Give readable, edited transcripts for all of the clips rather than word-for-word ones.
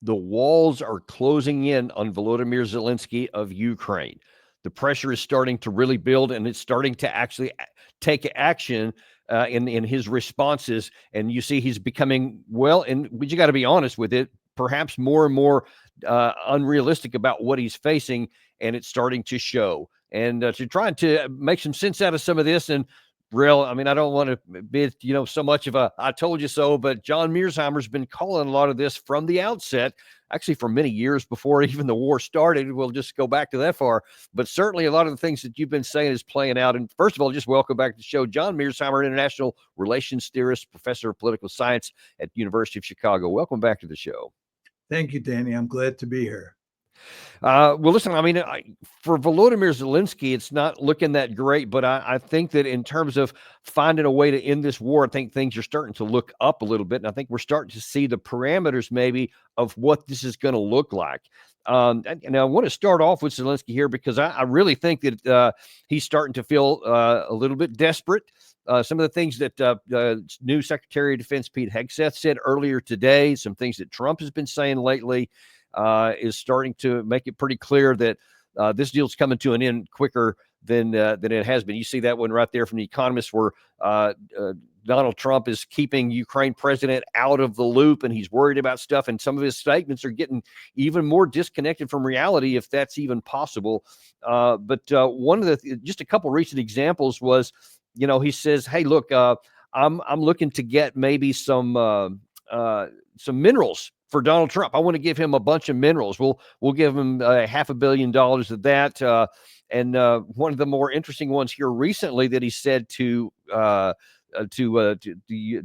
the walls are closing in on Volodymyr Zelensky of Ukraine. The pressure is starting to really build, and it's starting to actually take action in his responses. And you see he's becoming, but you got to be honest with it, perhaps more and more unrealistic about what he's facing, and it's starting to show. And to try to make some sense out of some of this, and I mean, I don't want to be, so much of a I told you so, but John Mearsheimer's been calling a lot of this from the outset, actually for many years before even the war started. We'll just go back to that far. But certainly a lot of the things that you've been saying is playing out. And first of all, just welcome back to the show, John Mearsheimer, international relations theorist, professor of political science at the University of Chicago. Welcome back to the show. Thank you, Danny. I'm glad to be here. Well, listen, I mean, for Volodymyr Zelensky, it's not looking that great, but I think that in terms of finding a way to end this war, I think things are starting to look up a little bit. And I think we're starting to see the parameters maybe of what this is going to look like. And I want to start off with Zelensky here because I really think that he's starting to feel a little bit desperate. Some of the things that new Secretary of Defense Pete Hegseth said earlier today, some things that Trump has been saying lately, is starting to make it pretty clear that this deal's coming to an end quicker than it has been. You see that one right there from The Economist, where Donald Trump is keeping Ukraine president out of the loop, and he's worried about stuff. And some of his statements are getting even more disconnected from reality, if that's even possible. But one of just a couple recent examples was, he says, "Hey, look, I'm looking to get maybe some minerals for Donald Trump. I want to give him a bunch of minerals. We'll give him $500 million of that." And one of the more interesting ones here recently that he said to the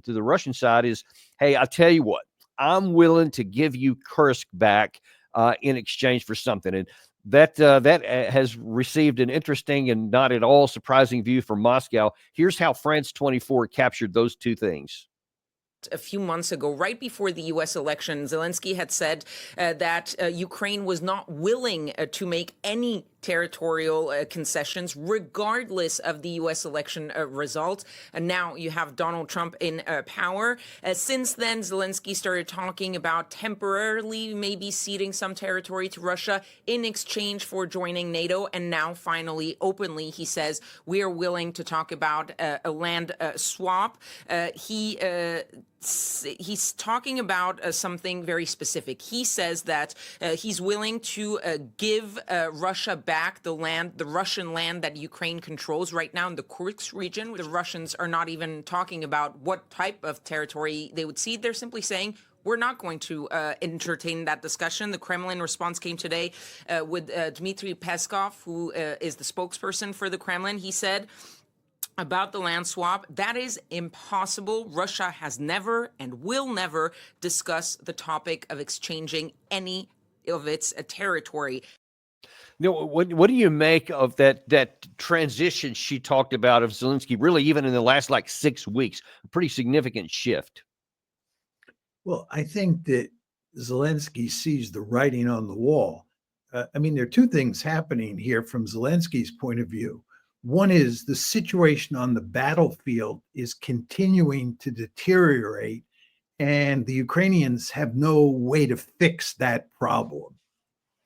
Russian side is, "Hey, I tell you what, I'm willing to give you Kursk back in exchange for something." And that has received an interesting and not at all surprising view from Moscow. Here's how France 24 captured those two things. A few months ago, right before the U.S. election, Zelensky had said that Ukraine was not willing to make any territorial concessions, regardless of the U.S. election result. And now you have Donald Trump in power. Since then, Zelensky started talking about temporarily maybe ceding some territory to Russia in exchange for joining NATO. And now, finally, openly, he says, we are willing to talk about a land swap. He's talking about something very specific. He says that he's willing to give Russia back the Russian land that Ukraine controls right now in the Kursk region. The Russians are not even talking about what type of territory they would cede. They're simply saying, we're not going to entertain that discussion. The Kremlin response came today with Dmitry Peskov, who is the spokesperson for the Kremlin. He said about the land swap, that is impossible. Russia has never and will never discuss the topic of exchanging any of its territory. What do you make of that transition she talked about of Zelensky, really even in the last 6 weeks, a pretty significant shift? Well, I think that Zelensky sees the writing on the wall. I mean, there are two things happening here from Zelensky's point of view. One is the situation on the battlefield is continuing to deteriorate, and the Ukrainians have no way to fix that problem.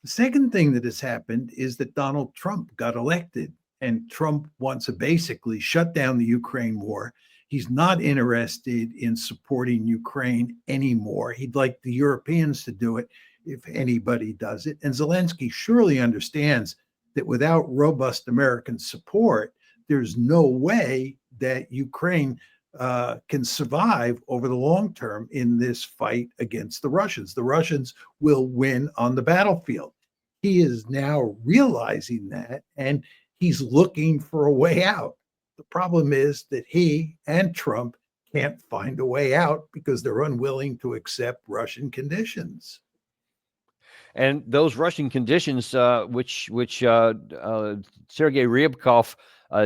The second thing that has happened is that Donald Trump got elected, and Trump wants to basically shut down the Ukraine war. He's not interested in supporting Ukraine anymore. He'd like the Europeans to do it if anybody does it. And Zelensky surely understands that without robust American support, there's no way that Ukraine can survive over the long term in this fight against the Russians. The Russians will win on the battlefield. He is now realizing that, and he's looking for a way out. The problem is that he and Trump can't find a way out because they're unwilling to accept Russian conditions. And those Russian conditions, which Sergei Ryabkov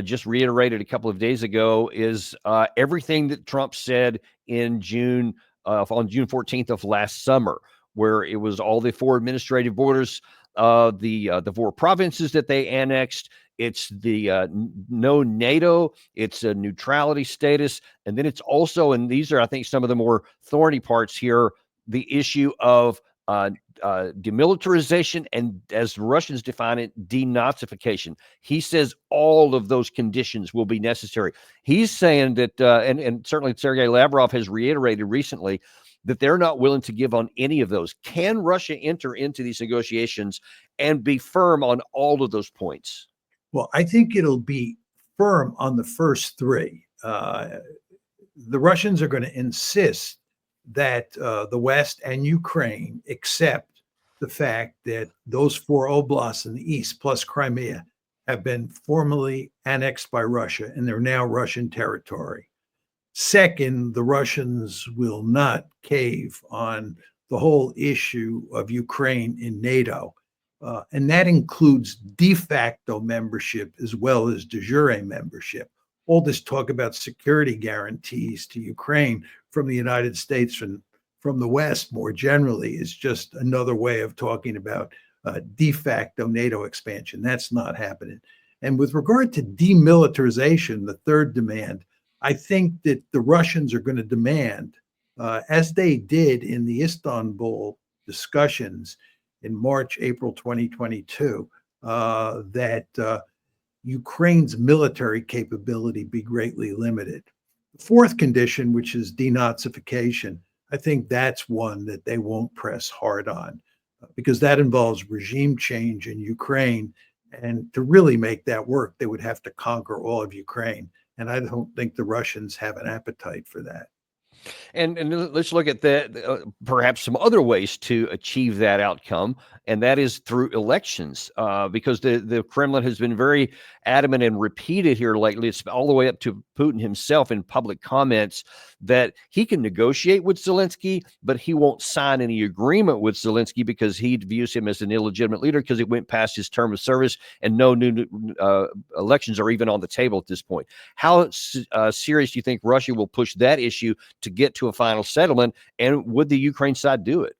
just reiterated a couple of days ago, is everything that Trump said in June, on June 14th of last summer, where it was all the 4 administrative borders, the 4 provinces that they annexed. It's the no NATO, it's a neutrality status. And then it's also, and these are, I think, some of the more thorny parts here, the issue of demilitarization, and, as the Russians define it, denazification. He says all of those conditions will be necessary. He's saying that, and certainly Sergei Lavrov has reiterated recently, that they're not willing to give on any of those. Can Russia enter into these negotiations and be firm on all of those points? Well, I think it'll be firm on the first three. The Russians are going to insist that the West and Ukraine accept the fact that those four oblasts in the east, plus Crimea, have been formally annexed by Russia, and they're now Russian territory. Second, the Russians will not cave on the whole issue of Ukraine in NATO. And that includes de facto membership as well as de jure membership. All this talk about security guarantees to Ukraine from the United States and from the West more generally is just another way of talking about de facto NATO expansion. That's not happening. And with regard to demilitarization, the third demand, I think that the Russians are going to demand, as they did in the Istanbul discussions in March, April 2022, that Ukraine's military capability be greatly limited. The fourth condition, which is denazification, I think that's one that they won't press hard on because that involves regime change in Ukraine. And to really make that work, they would have to conquer all of Ukraine. And I don't think the Russians have an appetite for that. And let's look at perhaps some other ways to achieve that outcome, and that is through elections, because the Kremlin has been very adamant and repeated here lately. It's all the way up to Putin himself in public comments that he can negotiate with Zelensky, but he won't sign any agreement with Zelensky because he views him as an illegitimate leader because he went past his term of service and no new elections are even on the table at this point. How serious do you think Russia will push that issue to get to a final settlement, and would the Ukraine side do it?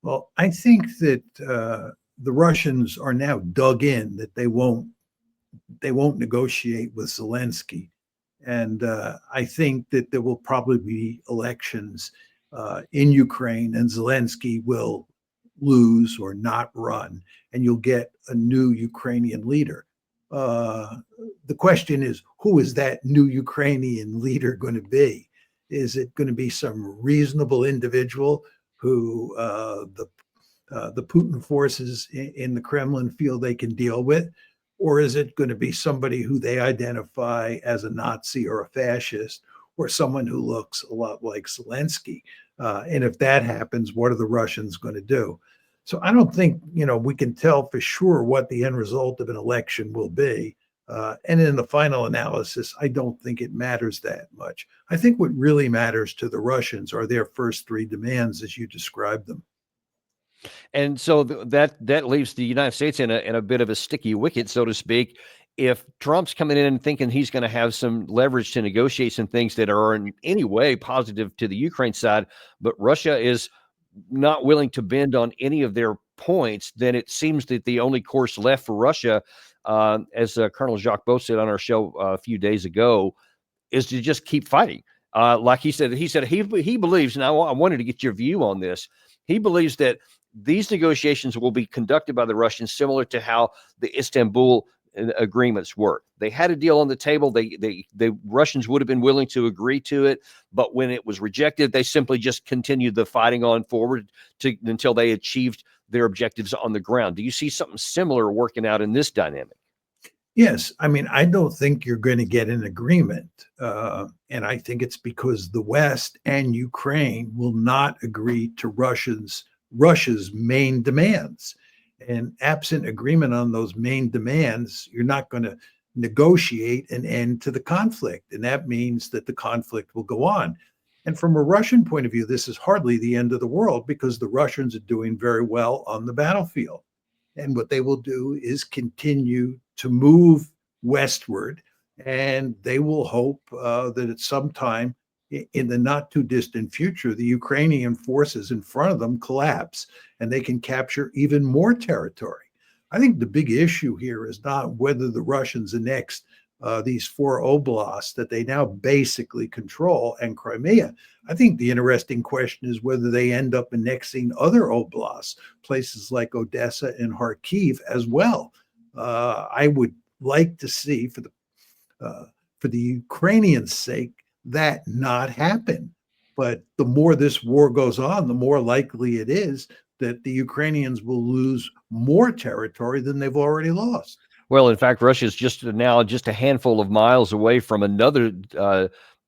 Well, I think that the Russians are now dug in that they won't negotiate with Zelensky, and I think that there will probably be elections in Ukraine, and Zelensky will lose or not run, and you'll get a new Ukrainian leader. The question is, who is that new Ukrainian leader going to be? Is it going to be some reasonable individual who the Putin forces in the Kremlin feel they can deal with? Or is it going to be somebody who they identify as a Nazi or a fascist or someone who looks a lot like Zelensky? And if that happens, what are the Russians going to do? So I don't think, we can tell for sure what the end result of an election will be. And in the final analysis, I don't think it matters that much. I think what really matters to the Russians are their first three demands, as you described them. And so that leaves the United States in a bit of a sticky wicket, so to speak. If Trump's coming in and thinking he's going to have some leverage to negotiate some things that are in any way positive to the Ukraine side, but Russia is not willing to bend on any of their points, then it seems that the only course left for Russia, as Colonel Jacques Beau said on our show a few days ago, is to just keep fighting. Like he said he believes, and I wanted to get your view on this. He believes that these negotiations will be conducted by the Russians similar to how the Istanbul agreements work. They had a deal on the table. The Russians would have been willing to agree to it, but when it was rejected, they simply just continued the fighting on forward until they achieved their objectives on the ground. Do you see something similar working out in this dynamic? Yes. I mean, I don't think you're going to get an agreement. And I think it's because the West and Ukraine will not agree to Russia's main demands. And absent agreement on those main demands, you're not going to negotiate an end to the conflict. And that means that the conflict will go on. And from a Russian point of view, this is hardly the end of the world because the Russians are doing very well on the battlefield. And what they will do is continue to move westward. And they will hope that at some time in the not too distant future, the Ukrainian forces in front of them collapse and they can capture even more territory. I think the big issue here is not whether the Russians annex these 4 oblasts that they now basically control, and Crimea. I think the interesting question is whether they end up annexing other oblasts, places like Odessa and Kharkiv as well. I would like to see, for the Ukrainians' sake, that not happen. But the more this war goes on, the more likely it is that the Ukrainians will lose more territory than they've already lost. Well, in fact, Russia's just now just a handful of miles away from another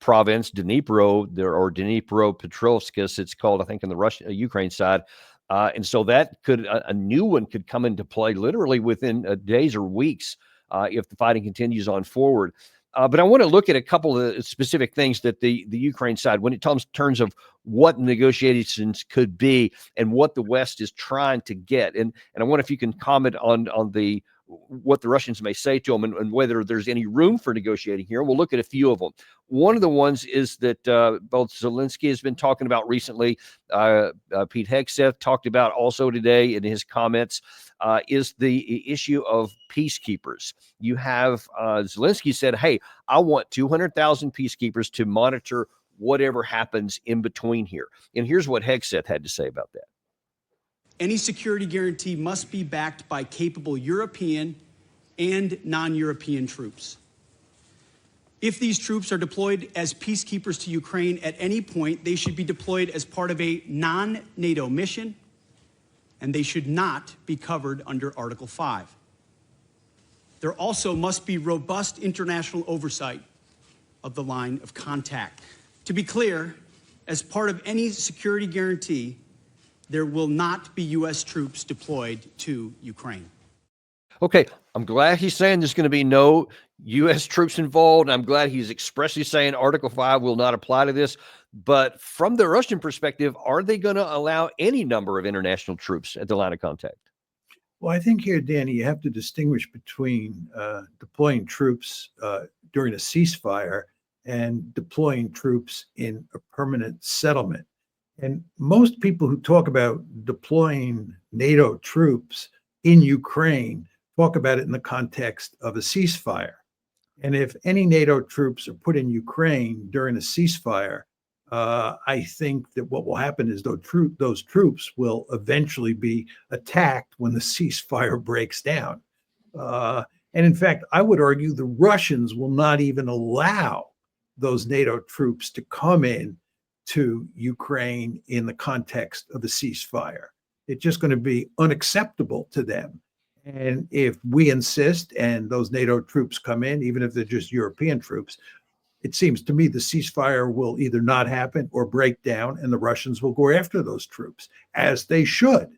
province, Dnipro, or Dnipropetrovsk, it's called, I think, in the Ukraine side. And so that could, a new one could come into play literally within days or weeks if the fighting continues on forward. But I want to look at a couple of specific things that the Ukraine side, when it comes in terms of what negotiations could be and what the West is trying to get. And I wonder if you can comment on what the Russians may say to them and whether there's any room for negotiating here. We'll look at a few of them. One of the ones is that both Zelensky has been talking about recently, Pete Hegseth talked about also today in his comments, is the issue of peacekeepers. You have Zelensky said, hey, I want 200,000 peacekeepers to monitor whatever happens in between here. And here's what Hegseth had to say about that. Any security guarantee must be backed by capable European and non-European troops. If these troops are deployed as peacekeepers to Ukraine at any point, they should be deployed as part of a non-NATO mission, and they should not be covered under Article 5. There also must be robust international oversight of the line of contact. To be clear, as part of any security guarantee, there will not be U.S. troops deployed to Ukraine. Okay, I'm glad he's saying there's going to be no U.S. troops involved. I'm glad he's expressly saying Article 5 will not apply to this. But from the Russian perspective, are they going to allow any number of international troops at the line of contact? Well, I think here, Danny, you have to distinguish between deploying troops during a ceasefire and deploying troops in a permanent settlement. And most people who talk about deploying NATO troops in Ukraine talk about it in the context of a ceasefire. And if any NATO troops are put in Ukraine during a ceasefire, I think that what will happen is those troops will eventually be attacked when the ceasefire breaks down. And in fact, I would argue the Russians will not even allow those NATO troops to come in to Ukraine in the context of a ceasefire. It's just going to be unacceptable to them. And if we insist and those NATO troops come in, even if they're just European troops, it seems to me the ceasefire will either not happen or break down, and the Russians will go after those troops, as they should.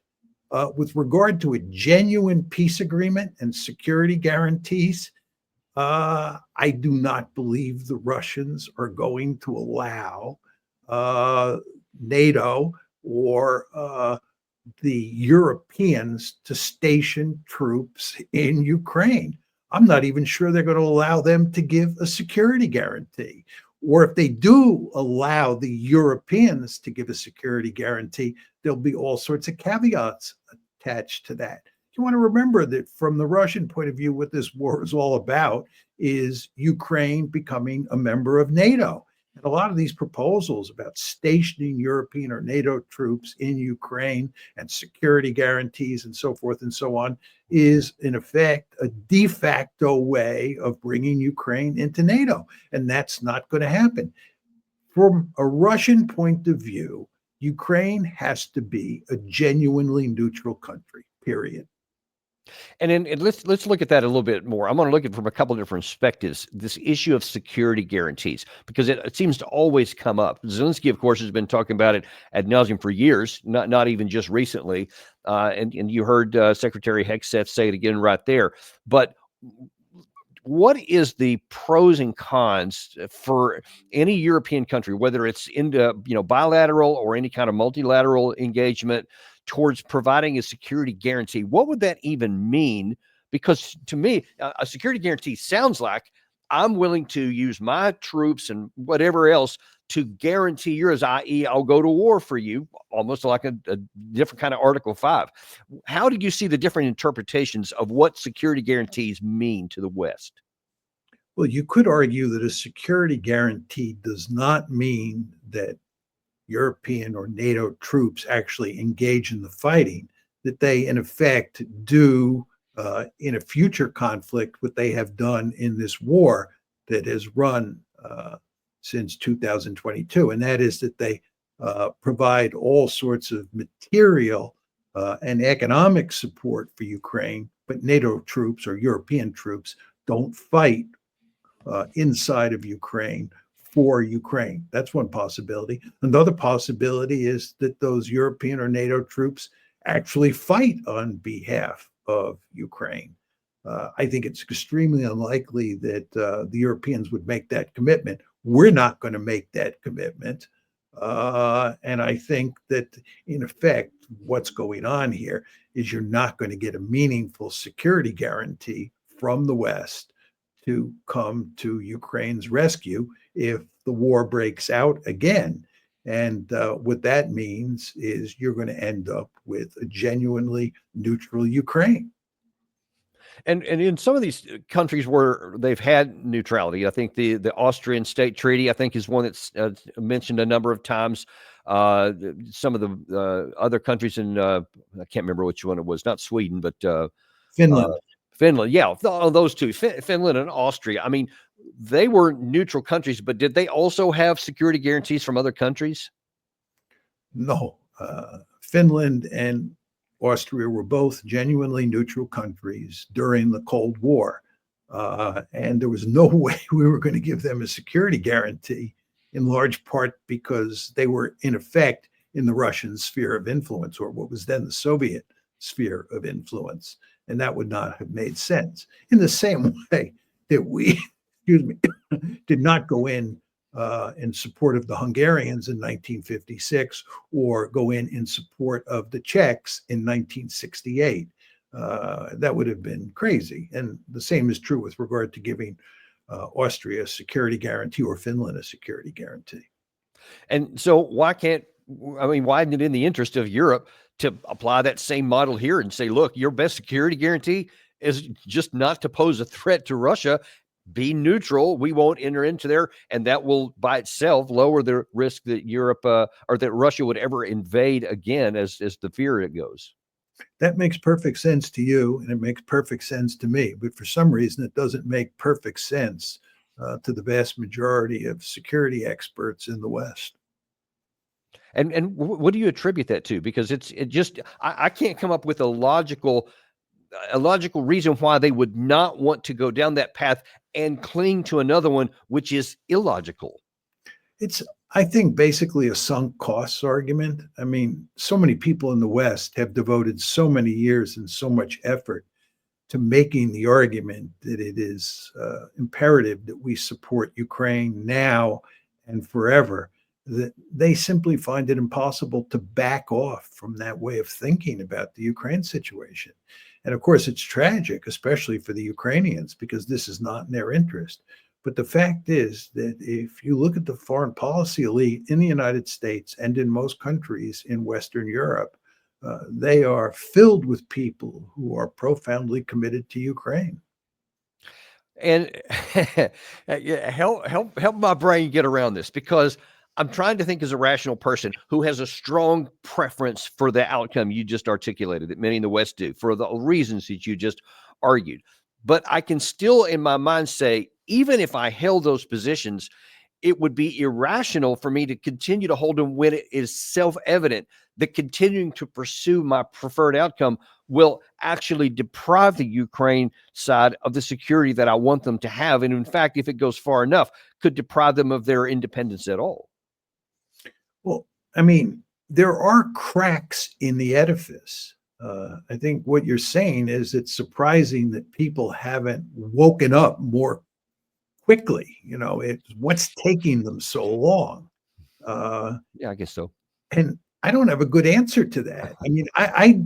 With regard to a genuine peace agreement and security guarantees, I do not believe the Russians are going to allow NATO or the Europeans to station troops in Ukraine. I'm not even sure they're going to allow them to give a security guarantee. Or if they do allow the Europeans to give a security guarantee, there'll be all sorts of caveats attached to that. You want to remember that from the Russian point of view, what this war is all about is Ukraine becoming a member of NATO. And a lot of these proposals about stationing European or NATO troops in Ukraine and security guarantees and so forth and so on is, in effect, a de facto way of bringing Ukraine into NATO. And that's not going to happen. From a Russian point of view, Ukraine has to be a genuinely neutral country, period. And let's look at that a little bit more. I'm going to look at it from a couple of different perspectives. This issue of security guarantees, because it seems to always come up. Zelensky, of course, has been talking about it ad nauseum for years, not even just recently. And you heard Secretary Hegseth say it again right there. But what is the pros and cons for any European country, whether it's into bilateral or any kind of multilateral engagement, towards providing a security guarantee? What would that even mean? Because to me, a security guarantee sounds like I'm willing to use my troops and whatever else to guarantee yours, i.e. I'll go to war for you, almost like a different kind of Article 5. How do you see the different interpretations of what security guarantees mean to the West? Well, you could argue that a security guarantee does not mean that European or NATO troops actually engage in the fighting, that they, in effect, do in a future conflict what they have done in this war that has run since 2022. And that is that they provide all sorts of material and economic support for Ukraine, but NATO troops or European troops don't fight inside of Ukraine for Ukraine. That's one possibility. Another possibility is that those European or NATO troops actually fight on behalf of Ukraine. I think it's extremely unlikely that the Europeans would make that commitment. We're not going to make that commitment. And I think that, in effect, what's going on here is you're not going to get a meaningful security guarantee from the West to come to Ukraine's rescue if the war breaks out again. And what that means is you're going to end up with a genuinely neutral Ukraine. And in some of these countries where they've had neutrality, I think the Austrian state treaty, I think, is one that's mentioned a number of times. Some of the other countries in, I can't remember which one it was, not Sweden, but Finland. Finland. Yeah, those two, Finland and Austria. I mean, they were neutral countries, but did they also have security guarantees from other countries? No. Finland and Austria were both genuinely neutral countries during the Cold War. And there was no way we were going to give them a security guarantee, in large part because they were, in effect, in the Russian sphere of influence, or what was then the Soviet sphere of influence. And that would not have made sense. In the same way that we, did not go in support of the Hungarians in 1956, or go in support of the Czechs in 1968. That would have been crazy. And the same is true with regard to giving Austria a security guarantee or Finland a security guarantee. And so why isn't it in the interest of Europe to apply that same model here and say, look, your best security guarantee is just not to pose a threat to Russia. Be neutral. We won't enter into there, and that will by itself lower the risk that Europe or that Russia would ever invade again, as the fear it goes. That makes perfect sense to you, and it makes perfect sense to me. But for some reason, it doesn't make perfect sense to the vast majority of security experts in the West. And what do you attribute that to? Because I can't come up with a logical reason why they would not want to go down that path and cling to another one, which is illogical. It's, I think, basically a sunk costs argument. I mean, so many people in the West have devoted so many years and so much effort to making the argument that it is imperative that we support Ukraine now and forever, that they simply find it impossible to back off from that way of thinking about the Ukraine situation. And of course, it's tragic, especially for the Ukrainians, because this is not in their interest. But the fact is that if you look at the foreign policy elite in the United States and in most countries in Western Europe, they are filled with people who are profoundly committed to Ukraine. And help my brain get around this, because I'm trying to think as a rational person who has a strong preference for the outcome you just articulated, that many in the West do, for the reasons that you just argued. But I can still, in my mind, say, even if I held those positions, it would be irrational for me to continue to hold them when it is self-evident that continuing to pursue my preferred outcome will actually deprive the Ukraine side of the security that I want them to have. And in fact, if it goes far enough, could deprive them of their independence at all. Well, I mean, there are cracks in the edifice. I think what you're saying is it's surprising that people haven't woken up more quickly. It's what's taking them so long. Yeah, I guess so. And I don't have a good answer to that. I mean, I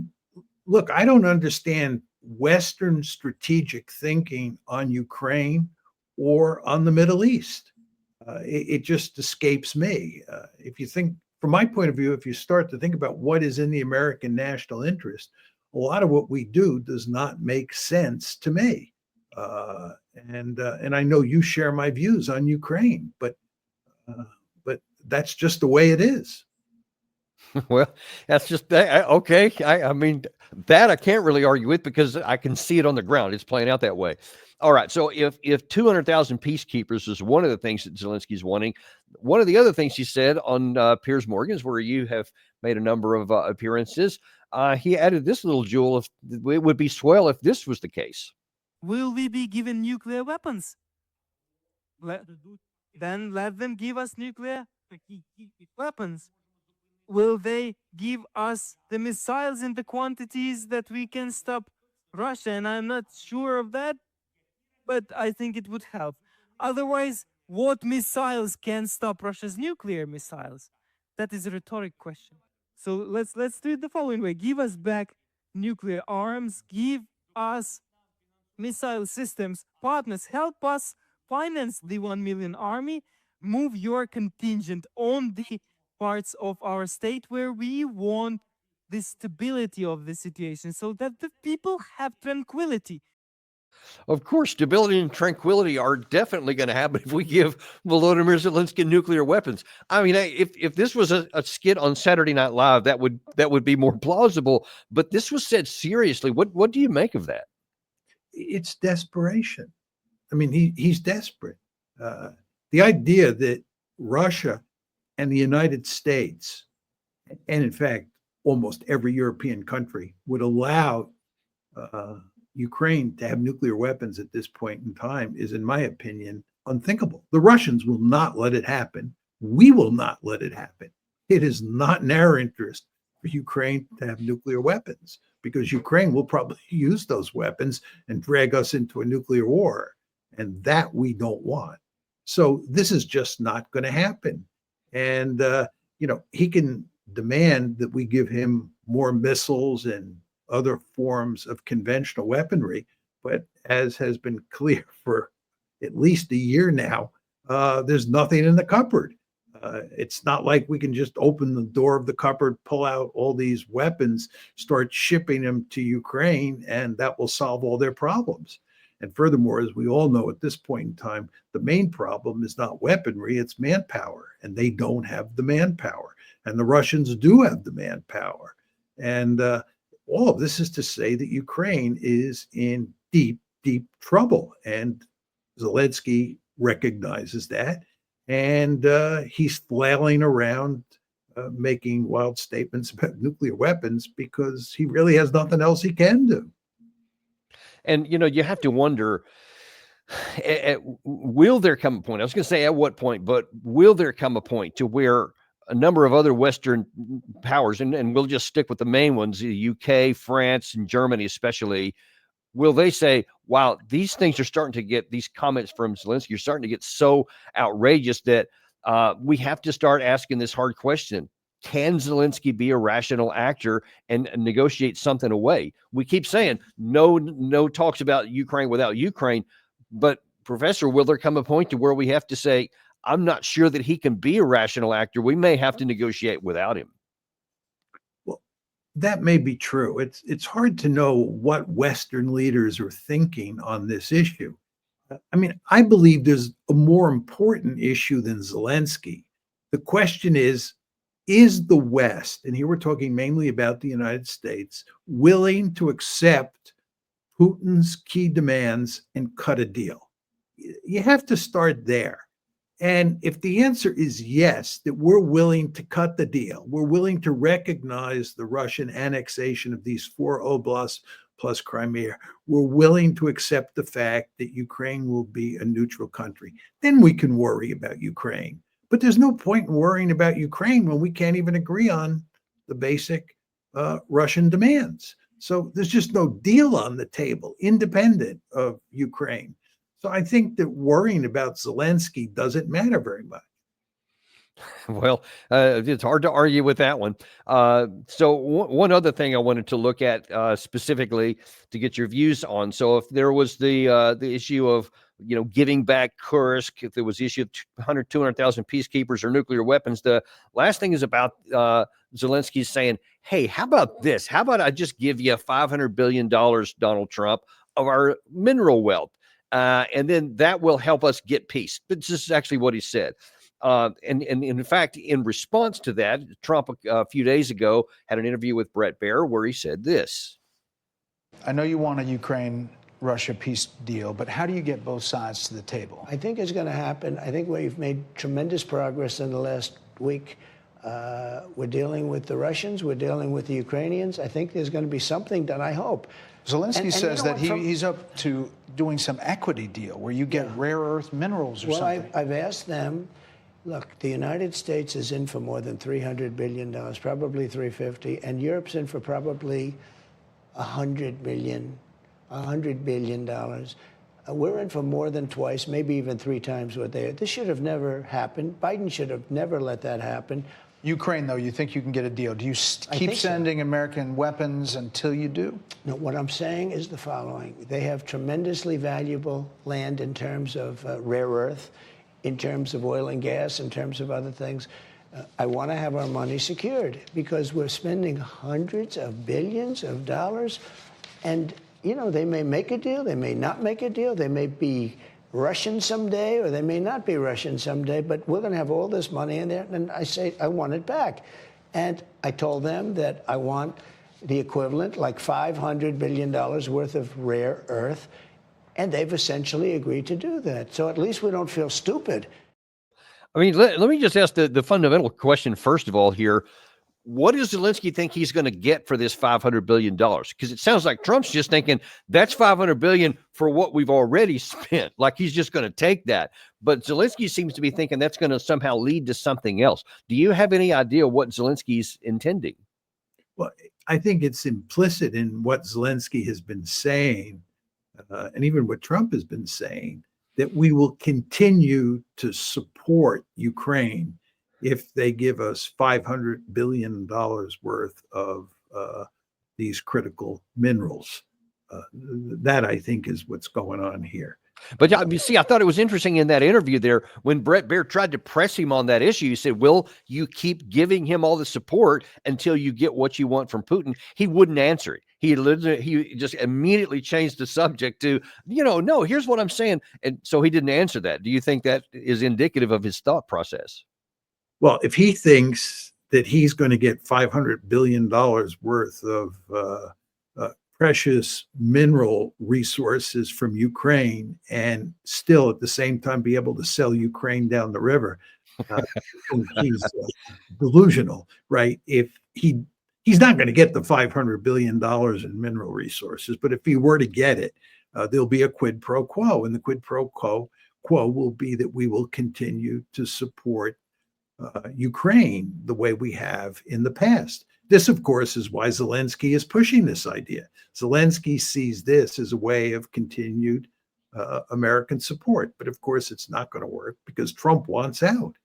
don't understand Western strategic thinking on Ukraine or on the Middle East. It just escapes me. If you think, from my point of view, if you start to think about what is in the American national interest, a lot of what we do does not make sense to me. And I know you share my views on Ukraine, uh, but that's just the way it is. Well, that's just okay. I mean, that I can't really argue with because I can see it on the ground. It's playing out that way. All right. So if 200,000 peacekeepers is one of the things that Zelensky's wanting, one of the other things he said on Piers Morgan's, where you have made a number of appearances, he added this little jewel: if it would be swell if this was the case. Will we be given nuclear weapons? Then let them give us nuclear weapons. Will they give us the missiles in the quantities that we can stop Russia? And I'm not sure of that, but I think it would help. Otherwise, what missiles can stop Russia's nuclear missiles? That is a rhetoric question. So let's do it the following way. Give us back nuclear arms, give us missile systems, partners, help us finance the 1 million army, move your contingent on the parts of our state where we want the stability of the situation so that the people have tranquility. Of course, stability and tranquility are definitely going to happen if we give Volodymyr Zelensky nuclear weapons. I mean, if this was a skit on Saturday Night Live, that would be more plausible. But this was said seriously. What do you make of that? It's desperation. I mean, he's desperate. The idea that Russia and the United States, and in fact, almost every European country, would allow Ukraine to have nuclear weapons at this point in time is, in my opinion, unthinkable. The Russians will not let it happen. We will not let it happen. It is not in our interest for Ukraine to have nuclear weapons because Ukraine will probably use those weapons and drag us into a nuclear war. And that we don't want. So this is just not going to happen. And, he can demand that we give him more missiles and other forms of conventional weaponry. But as has been clear for at least a year now, there's nothing in the cupboard. It's not like we can just open the door of the cupboard, pull out all these weapons, start shipping them to Ukraine, and that will solve all their problems. And furthermore, as we all know at this point in time, the main problem is not weaponry, it's manpower. And they don't have the manpower. And the Russians do have the manpower. And all of this is to say that Ukraine is in deep, deep trouble. And Zelensky recognizes that. And he's flailing around making wild statements about nuclear weapons because he really has nothing else he can do. And, you have to wonder, will there come a point? I was going to say at what point, but will there come a point to where a number of other Western powers, and we'll just stick with the main ones, the UK, France, and Germany especially, will they say, wow, these things are starting to get, these comments from Zelensky are starting to get so outrageous that we have to start asking this hard question. Can Zelensky be a rational actor and negotiate something away? We keep saying no talks about Ukraine without Ukraine, but Professor, will there come a point to where we have to say, I'm not sure that he can be a rational actor. We may have to negotiate without him. Well, that may be true. It's hard to know what Western leaders are thinking on this issue. I mean, I believe there's a more important issue than Zelensky. The question is the West, and here we're talking mainly about the United States, willing to accept Putin's key demands and cut a deal? You have to start there. And if the answer is yes, that we're willing to cut the deal, we're willing to recognize the Russian annexation of these 4 oblasts plus Crimea, we're willing to accept the fact that Ukraine will be a neutral country, then we can worry about Ukraine. But there's no point in worrying about Ukraine when we can't even agree on the basic Russian demands. So there's just no deal on the table, independent of Ukraine. So I think that worrying about Zelensky doesn't matter very much. Well, it's hard to argue with that one. So one other thing I wanted to look at specifically to get your views on. So if there was the issue of giving back Kursk, if there was the issue of 200,000 peacekeepers or nuclear weapons, the last thing is about Zelensky saying, hey, how about this? How about I just give you $500 billion, Donald Trump, of our mineral wealth? and then that will help us get peace. This is actually what he said. And in fact, in response to that, Trump a few days ago had an interview with Bret Baier where he said this. I know you want a Ukraine-Russia peace deal, but how do you get both sides to the table? I think it's going to happen. I think we've made tremendous progress in the last week. We're dealing with the Russians. We're dealing with the Ukrainians. I think there's going to be something done, I hope. Zelensky says that he's up to doing some equity deal where you get rare earth minerals or something. I've asked them, look, the United States is in for more than $300 billion, probably 350, and Europe's in for probably $100 billion. We're in for more than twice, maybe even 3 times what they are. This should have never happened. Biden should have never let that happen. Ukraine, though, you think you can get a deal? Do you keep sending American weapons until you do? No, what I'm saying is the following. They have tremendously valuable land in terms of rare earth, in terms of oil and gas, in terms of other things. I want to have our money secured because we're spending hundreds of billions of dollars. And, you know, they may make a deal, they may not make a deal, they may be Russian someday, or they may not be Russian someday, but we're going to have all this money in there. And I say, I want it back. And I told them that I want the equivalent, like $500 billion worth of rare earth. And they've essentially agreed to do that. So at least we don't feel stupid. I mean, let me just ask the fundamental question, first of all, here. What does Zelensky think he's going to get for this $500 billion? Because it sounds like Trump's just thinking that's $500 billion for what we've already spent. Like he's just going to take that. But Zelensky seems to be thinking that's going to somehow lead to something else. Do you have any idea what Zelensky's intending? Well, I think it's implicit in what Zelensky has been saying, and even what Trump has been saying, that we will continue to support Ukraine if they give us $500 billion worth of these critical minerals. That, I think, is what's going on here. But you see, I thought it was interesting in that interview there when Bret Baier tried to press him on that issue. He said, will you keep giving him all the support until you get what you want from Putin? He wouldn't answer it. He just immediately changed the subject to, no, here's what I'm saying. And so he didn't answer that. Do you think that is indicative of his thought process? Well, if he thinks that he's going to get $500 billion worth of precious mineral resources from Ukraine and still at the same time be able to sell Ukraine down the river, he's delusional, right? If he's not going to get the $500 billion in mineral resources, but if he were to get it, there'll be a quid pro quo, and the quid pro quo will be that we will continue to support Ukraine the way we have in the past. This, of course, is why Zelensky is pushing this idea. Zelensky sees this as a way of continued American support. But of course, it's not going to work because Trump wants out.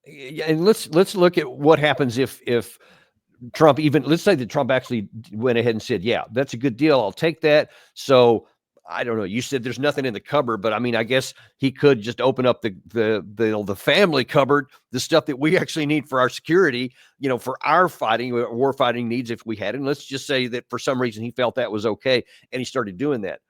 And let's look at what happens if Trump let's say that Trump actually went ahead and said, yeah, that's a good deal. I'll take that. So I don't know. You said there's nothing in the cupboard, but I mean, I guess he could just open up the family cupboard, the stuff that we actually need for our security, for our war fighting needs if we had it. And let's just say that for some reason he felt that was okay and he started doing that.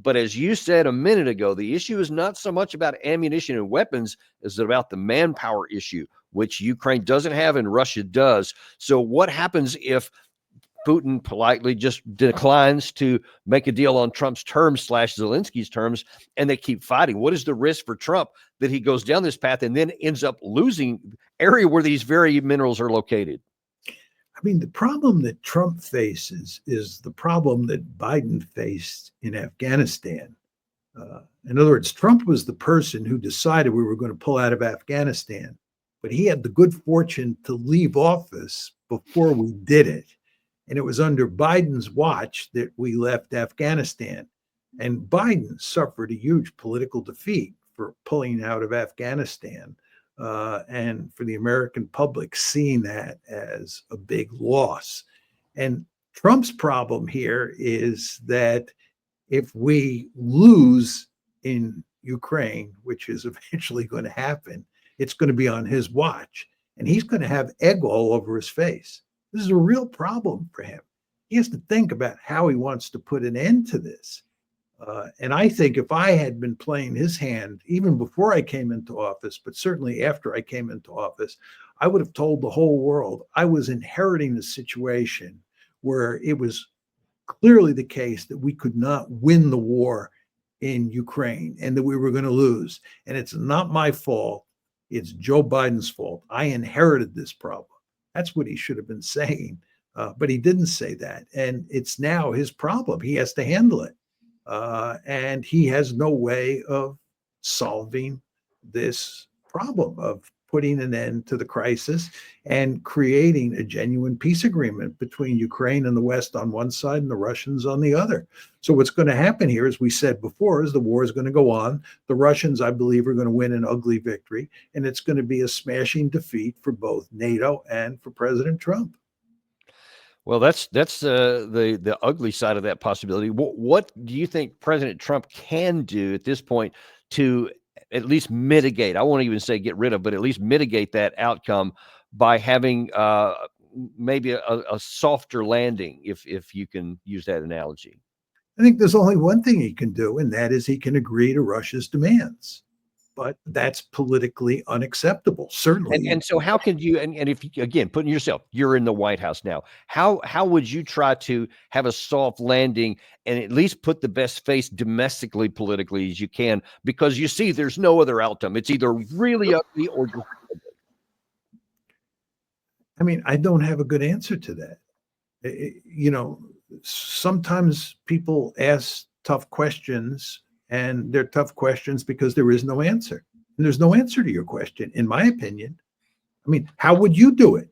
But as you said a minute ago, the issue is not so much about ammunition and weapons as about the manpower issue, which Ukraine doesn't have and Russia does. So what happens if Putin politely just declines to make a deal on Trump's terms / Zelensky's terms, and they keep fighting? What is the risk for Trump that he goes down this path and then ends up losing area where these very minerals are located? I mean, the problem that Trump faces is the problem that Biden faced in Afghanistan. In other words, Trump was the person who decided we were going to pull out of Afghanistan, but he had the good fortune to leave office before we did it. And it was under Biden's watch that we left Afghanistan. And Biden suffered a huge political defeat for pulling out of Afghanistan, and for the American public seeing that as a big loss. And Trump's problem here is that if we lose in Ukraine, which is eventually going to happen, it's going to be on his watch. And he's going to have egg all over his face. This is a real problem for him. He has to think about how he wants to put an end to this. And I think if I had been playing his hand, even before I came into office, but certainly after I came into office, I would have told the whole world I was inheriting a situation where it was clearly the case that we could not win the war in Ukraine and that we were going to lose. And it's not my fault. It's Joe Biden's fault. I inherited this problem. That's what he should have been saying. But he didn't say that. And it's now his problem. He has to handle it. And he has no way of solving this problem of putting an end to the crisis and creating a genuine peace agreement between Ukraine and the West on one side and the Russians on the other. So what's going to happen here, as we said before, is the war is going to go on. The Russians, I believe, are going to win an ugly victory, and it's going to be a smashing defeat for both NATO and for President Trump. Well, that's the ugly side of that possibility. What do you think President Trump can do at this point to at least mitigate? I won't even say get rid of, but at least mitigate that outcome by having maybe a softer landing, if you can use that analogy. I think there's only one thing he can do, and that is he can agree to Russia's demands. But that's politically unacceptable, certainly. And so how can you, and if, again, putting yourself, you're in the White House now, how would you try to have a soft landing and at least put the best face domestically, politically as you can? Because you see, there's no other outcome. It's either really ugly or just ugly. I mean, I don't have a good answer to that. You know, sometimes people ask tough questions, and they're tough questions because there is no answer. And there's no answer to your question, in my opinion. I mean, how would you do it?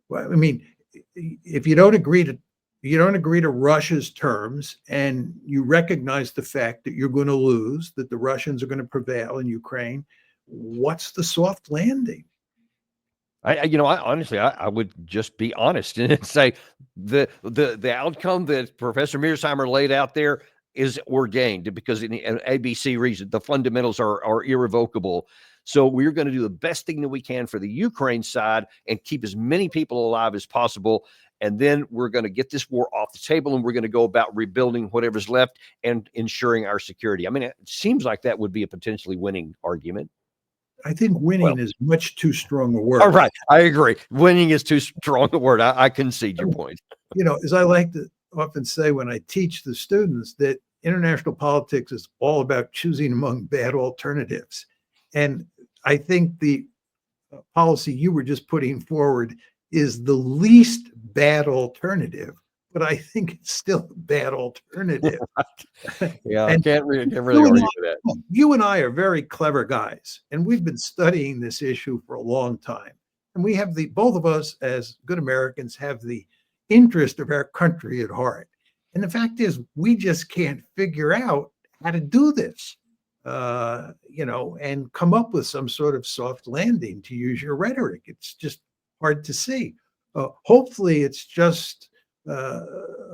Well, I mean, if you don't agree to Russia's terms and you recognize the fact that you're going to lose, that the Russians are going to prevail in Ukraine, what's the soft landing? I honestly, I would just be honest and say the outcome that Professor Mearsheimer laid out there is ordained because in an ABC reason, the fundamentals are irrevocable. So we're going to do the best thing that we can for the Ukraine side and keep as many people alive as possible. And then we're going to get this war off the table, and we're going to go about rebuilding whatever's left and ensuring our security. I mean, it seems like that would be a potentially winning argument. I think winning is much too strong a word. All right. I agree. Winning is too strong a word. I concede your point. You know, as I like to often say when I teach the students, that international politics is all about choosing among bad alternatives. And I think the policy you were just putting forward is the least bad alternative, but I think it's still a bad alternative. Yeah, I can't really argue for that. You and I are very clever guys, and we've been studying this issue for a long time. And we have both of us as good Americans have the interest of our country at heart. And the fact is, we just can't figure out how to do this, and come up with some sort of soft landing, to use your rhetoric. It's just hard to see. Hopefully, it's just a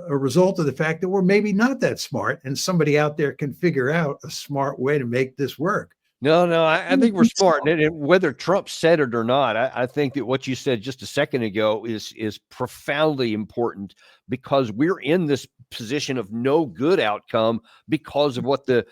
result of the fact that we're maybe not that smart, and somebody out there can figure out a smart way to make this work. No, I think we're smart. And whether Trump said it or not, I think that what you said just a second ago is profoundly important, because we're in this position of no good outcome because of what the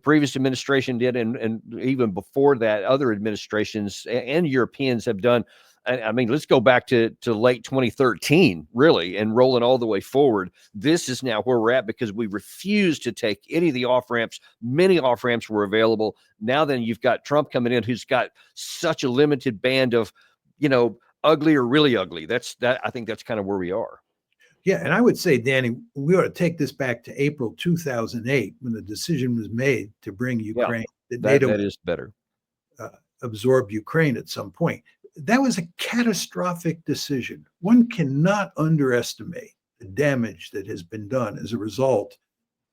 previous administration did, and even before that, other administrations and Europeans have done. I mean, let's go back to late 2013, really, and rolling all the way forward. This is now where we're at because we refused to take any of the off-ramps. Many off-ramps were available. Now then you've got Trump coming in, who's got such a limited band of, ugly or really ugly. I think that's kind of where we are. Yeah, and I would say, Danny, we ought to take this back to April 2008 when the decision was made to bring Ukraine. That is better. Absorb Ukraine at some point. That was a catastrophic decision. One cannot underestimate the damage that has been done as a result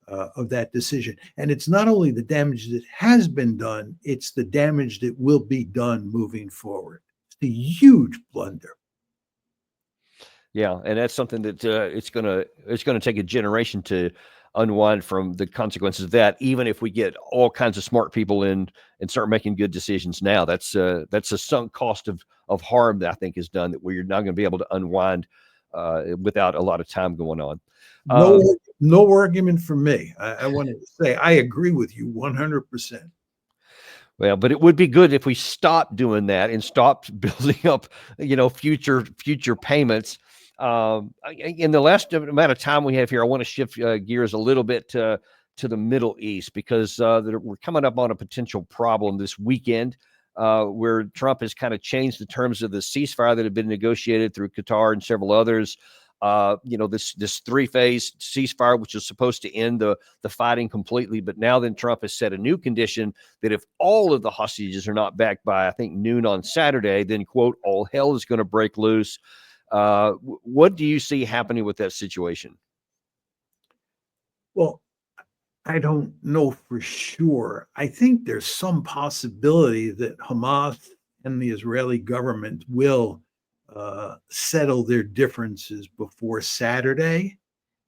of that decision. And it's not only the damage that has been done, it's the damage that will be done moving forward. It's a huge blunder. Yeah, and that's something that it's gonna take a generation to unwind from the consequences of that. Even if we get all kinds of smart people in and start making good decisions now, that's a sunk cost of harm that I think is done, that we're not going to be able to unwind without a lot of time going on. No argument from me. I want to say I agree with you 100%. Well, but it would be good if we stopped doing that and stopped building up, future payments. In the last amount of time we have here, I want to shift gears a little bit to the Middle East, because we're coming up on a potential problem this weekend where Trump has kind of changed the terms of the ceasefire that had been negotiated through Qatar and several others. This 3-phase ceasefire, which is supposed to end the fighting completely. But now then Trump has set a new condition that if all of the hostages are not back by, I think, noon on Saturday, then, quote, all hell is going to break loose. What do you see happening with that situation? Well, I don't know for sure. I think there's some possibility that Hamas and the Israeli government will settle their differences before Saturday.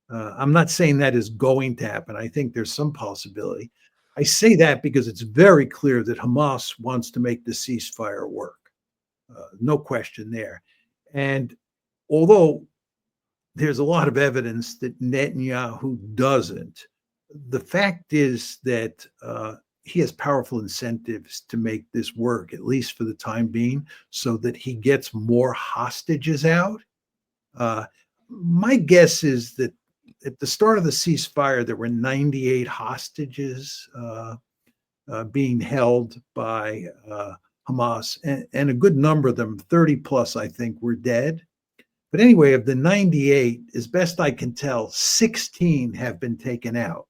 I'm not saying that is going to happen. I think there's some possibility. I say that because it's very clear that Hamas wants to make the ceasefire work. No question there. And although there's a lot of evidence that Netanyahu doesn't, the fact is that he has powerful incentives to make this work, at least for the time being, so that he gets more hostages out. My guess is that at the start of the ceasefire, there were 98 hostages being held by Hamas, and a good number of them, 30 plus, I think, were dead. But anyway, of the 98, as best I can tell, 16 have been taken out.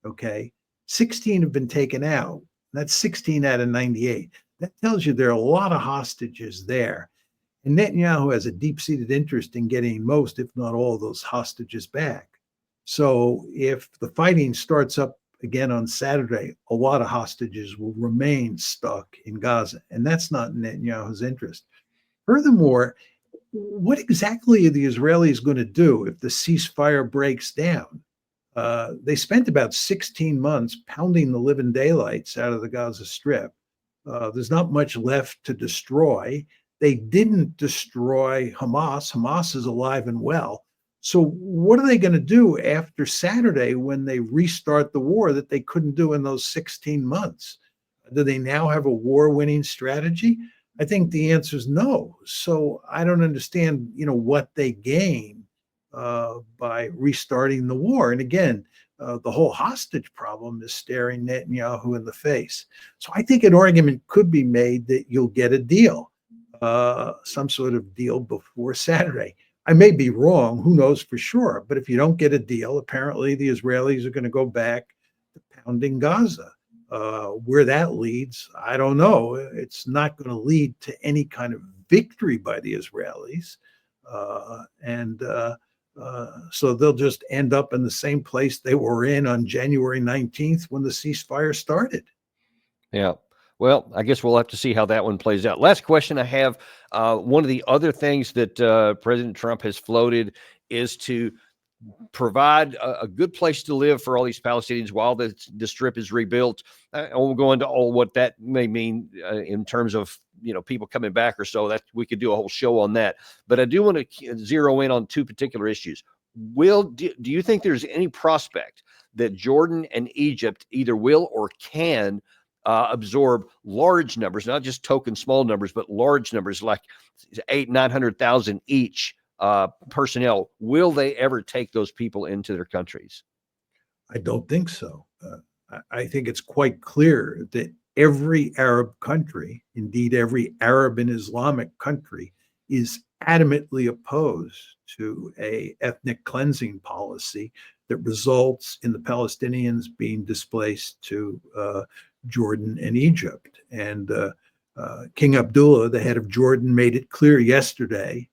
Okay. 16 have been taken out. That's 16 out of 98. That tells you there are a lot of hostages there. And Netanyahu has a deep-seated interest in getting most, if not all, of those hostages back. So if the fighting starts up again on Saturday, a lot of hostages will remain stuck in Gaza. And that's not in Netanyahu's interest. Furthermore, what exactly are the Israelis going to do if the ceasefire breaks down? They spent about 16 months pounding the living daylights out of the Gaza Strip. There's not much left to destroy. They didn't destroy Hamas. Hamas is alive and well. So what are they going to do after Saturday when they restart the war that they couldn't do in those 16 months? Do they now have a war-winning strategy? I think the answer is no. So I don't understand, what they gain by restarting the war. And again, the whole hostage problem is staring Netanyahu in the face. So I think an argument could be made that you'll get a deal, some sort of deal before Saturday. I may be wrong, who knows for sure. But if you don't get a deal, apparently the Israelis are going to go back to pounding Gaza. Where that leads, I don't know. It's not going to lead to any kind of victory by the Israelis. So they'll just end up in the same place they were in on January 19th when the ceasefire started. Yeah. Well, I guess we'll have to see how that one plays out. Last question I have. One of the other things that President Trump has floated is to provide a good place to live for all these Palestinians while the Strip is rebuilt. I won't go into all what that may mean in terms of people coming back or so. That we could do a whole show on that. But I do want to zero in on two particular issues. Do you think there's any prospect that Jordan and Egypt either will or can absorb large numbers, not just token small numbers, but large numbers like 800,000-900,000 each personnel? Will they ever take those people into their countries? I don't think so. I think it's quite clear that every Arab country, indeed every Arab and Islamic country, is adamantly opposed to a ethnic cleansing policy that results in the Palestinians being displaced to Jordan and Egypt. And King Abdullah, the head of Jordan, made it clear yesterday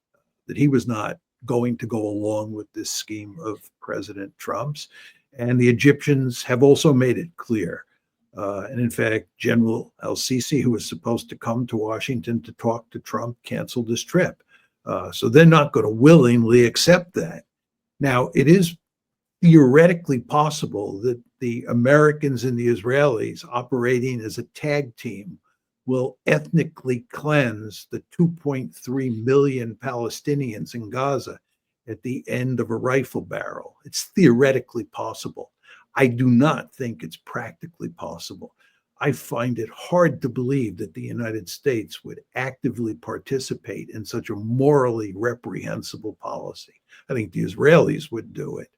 that he was not going to go along with this scheme of President Trump's. And the Egyptians have also made it clear. And in fact, General al-Sisi, who was supposed to come to Washington to talk to Trump, canceled his trip. So they're not going to willingly accept that. Now, it is theoretically possible that the Americans and the Israelis operating as a tag team will ethnically cleanse the 2.3 million Palestinians in Gaza at the end of a rifle barrel. It's theoretically possible. I do not think it's practically possible. I find it hard to believe that the United States would actively participate in such a morally reprehensible policy. I think the Israelis would do it.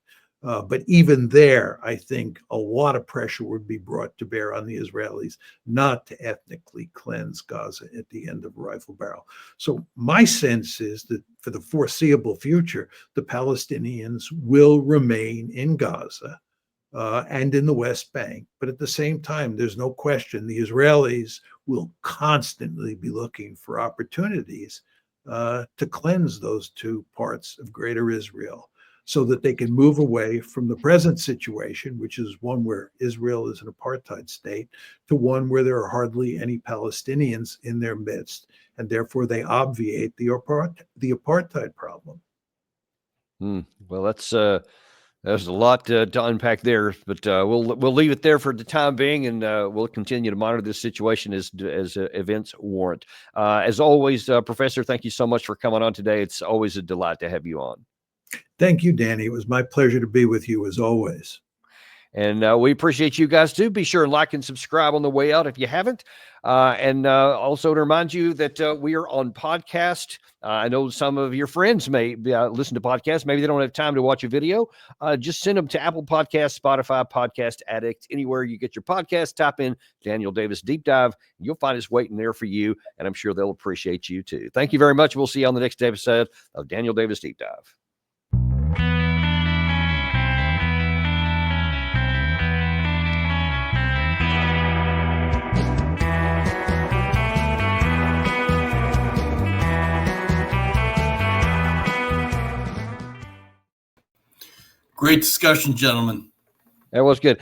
But even there, I think a lot of pressure would be brought to bear on the Israelis not to ethnically cleanse Gaza at the end of a rifle barrel. So my sense is that for the foreseeable future, the Palestinians will remain in Gaza and in the West Bank. But at the same time, there's no question the Israelis will constantly be looking for opportunities to cleanse those two parts of Greater Israel, so that they can move away from the present situation, which is one where Israel is an apartheid state, to one where there are hardly any Palestinians in their midst, and therefore they obviate the apartheid problem. Well, there's a lot to unpack there, but we'll leave it there for the time being, and we'll continue to monitor this situation as events warrant. As always, Professor, thank you so much for coming on today. It's always a delight to have you on. Thank you, Danny. It was my pleasure to be with you as always. And we appreciate you guys too. Be sure and like and subscribe on the way out if you haven't. And also to remind you that we are on podcast. I know some of your friends may listen to podcasts. Maybe they don't have time to watch a video. Just send them to Apple Podcasts, Spotify, Podcast Addict, anywhere you get your podcast. Type in Daniel Davis Deep Dive. You'll find us waiting there for you. And I'm sure they'll appreciate you too. Thank you very much. We'll see you on the next episode of Daniel Davis Deep Dive. Great discussion, gentlemen. That was good.